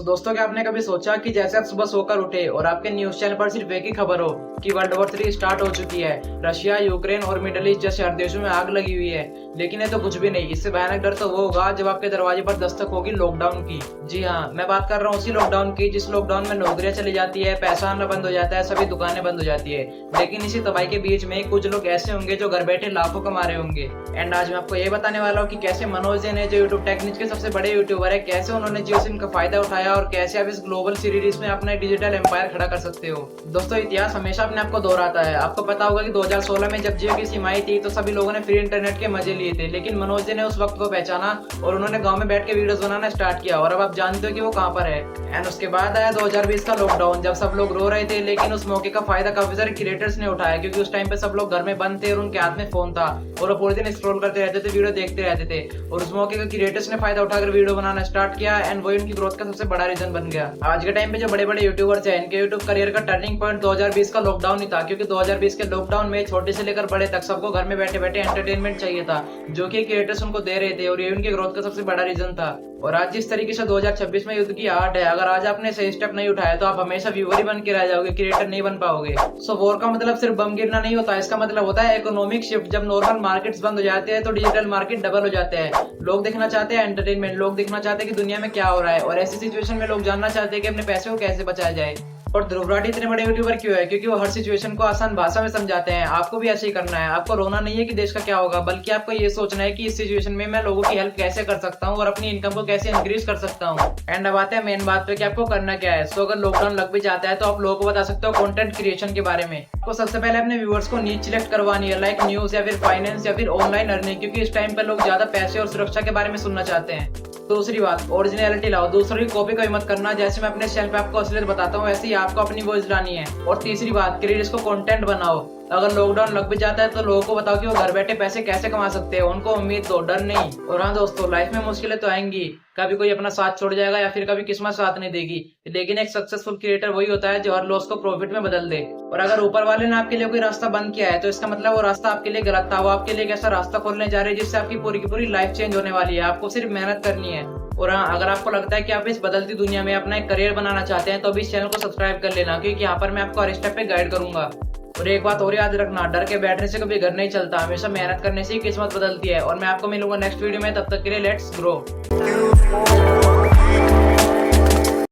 दोस्तों, क्या आपने कभी सोचा कि जैसे आप सुबह सोकर उठे और आपके न्यूज चैनल पर सिर्फ एक ही खबर हो कि वर्ल्ड वॉर 3 स्टार्ट हो चुकी है, रशिया, यूक्रेन और मिडल ईस्ट जैसे हर देशों में आग लगी हुई है। लेकिन ये तो कुछ भी नहीं, इससे भयानक डर तो वो होगा जब आपके दरवाजे पर दस्तक होगी लॉकडाउन की। जी हाँ, मैं बात कर रहा हूँ उसी लॉकडाउन की जिस लॉकडाउन में नौकरियां चली जाती है, पैसा आना बंद हो जाता है, सभी दुकानें बंद हो जाती है। लेकिन इसी तबाही के बीच में कुछ लोग ऐसे होंगे जो घर बैठे लाखों कमा रहे होंगे। एंड आज मैं आपको ये बताने वाला हूँ कि कैसे मनोज जैन है, जो यूट्यूब टेक्निक्स के सबसे बड़े यूट्यूबर है, कैसे उन्होंने जियो सिम का फायदा उठाया और कैसे आप इस ग्लोबल सीरीज में अपना डिजिटल एम्पायर खड़ा कर सकते हो। दोस्तों, इतिहास हमेशा अपने आप को दोहराता है। आपको पता होगा कि 2016 में जब जियो की सीम आई थी तो सभी लोगों ने फ्री इंटरनेट के मजे लिए थे, लेकिन मनोज जी ने उस वक्त को पहचाना और उन्होंने गांव में बैठ के वीडियोस बनाना स्टार्ट किया। और अब आप जानते हो कि वो कहां पर है। एंड उसके बाद आया 2020 का लॉकडाउन, जब सब लोग रो रहे थे, लेकिन उस मौके का फायदा काफी सारे क्रिएटर्स ने उठाया, क्योंकि उस टाइम पे सब लोग घर में बंद थे और उनके हाथ में फोन था और वो पूरे दिन स्क्रॉल करते रहते थे, वीडियो देखते रहते थे। और उस मौके का क्रिएटर्स ने फायदा उठाकर वीडियो बनाना स्टार्ट किया एंड वही उनकी ग्रोथ का सबसे बड़ा रीजन बन गया। आज के टाइम पे जो बड़े बड़े यूट्यूबर्स हैं, इनके यूट्यूब करियर का टर्निंग पॉइंट 2020 का लॉकडाउन ही था, क्योंकि 2020 के लॉकडाउन में छोटे से लेकर बड़े तक सबको घर में बैठे बैठे एंटरटेनमेंट चाहिए था, जो कि क्रिएटर्स उनको दे रहे थे और ये उनकी ग्रोथ का सबसे बड़ा रीजन था। और आज जिस तरीके से 2026 में युद्ध की आहट है, अगर आज आपने सही स्टेप नहीं उठाया तो आप हमेशा व्यूअर ही बन के रह जाओगे, क्रिएटर नहीं बन पाओगे। सो वॉर का मतलब सिर्फ बम गिरना नहीं होता, इसका मतलब होता है इकोनॉमिक शिफ्ट। जब नॉर्मल मार्केट्स बंद हो जाते हैं तो डिजिटल मार्केट डबल हो जाते हैं। लोग देखना चाहते हैं एंटरटेनमेंट, लोग देखना चाहते हैं कि दुनिया में क्या हो रहा है, और ऐसी सिचुएशन में लोग जानना चाहते हैं कि अपने पैसे को कैसे बचाया जाए। और ध्रुव राठी इतने बड़े यूट्यूबर क्यों है? क्योंकि वो हर सिचुएशन को आसान भाषा में समझाते हैं। आपको भी ऐसे ही करना है। आपको रोना नहीं है कि देश का क्या होगा, बल्कि आपको ये सोचना है कि इस सिचुएशन में मैं लोगों की हेल्प कैसे कर सकता हूँ और अपनी इनकम को कैसे इंक्रीज कर सकता हूँ। एंड अब आते हैं मेन बात पे कि आपको करना क्या है। सो अगर लॉकडाउन लग भी जाता है तो आप लोगों को बता सकते हो कंटेंट क्रिएशन के बारे में। आपको सबसे पहले अपने व्यूअर्स को नीच सिलेक्ट करवानी है, लाइक न्यूज या फिर फाइनेंस या फिर ऑनलाइन अर्निंग, क्योंकि इस टाइम पे लोग ज्यादा पैसे और सुरक्षा के बारे में सुनना चाहते हैं। दूसरी बात, ओरिजिनलिटी लाओ, दूसरों की कॉपी कभी मत करना। जैसे मैं अपने चैनल पे आपको असलियत बताता हूँ, वैसे ही आपको अपनी वॉइस लानी है। और तीसरी बात, क्रिएटर्स को कंटेंट बनाओ। अगर लॉकडाउन लग भी जाता है तो लोगों को बताओ कि वो घर बैठे पैसे कैसे कमा सकते हैं, उनको उम्मीद दो, डर नहीं। और हाँ दोस्तों, लाइफ में मुश्किलें तो आएंगी, कभी कोई अपना साथ छोड़ जाएगा या फिर कभी किस्मत साथ नहीं देगी, लेकिन एक सक्सेसफुल क्रिएटर वही होता है जो हर लॉस को प्रॉफिट में बदल दे। और अगर ऊपर वाले ने आपके लिए कोई रास्ता बंद किया है तो इसका मतलब वो रास्ता आपके लिए गलत था। वो आपके लिए एक ऐसा रास्ता खोलने जा रहे हैं जिससे आपकी पूरी की पूरी लाइफ चेंज होने वाली है। आपको सिर्फ मेहनत करनी है। और हाँ, अगर आपको लगता है कि आप इस बदलती दुनिया में अपना एक करियर बनाना चाहते हैं तो अभी इस चैनल को सब्सक्राइब कर लेना, क्योंकि यहाँ पर मैं आपको हर स्टेप पे गाइड करूंगा। और एक बात और याद रखना, डर के बैठने से कभी घर नहीं चलता, हमेशा मेहनत करने से ही किस्मत बदलती है। और मैं आपको मिलूंगा नेक्स्ट वीडियो में, तब तक के लिए लेट्स ग्रो।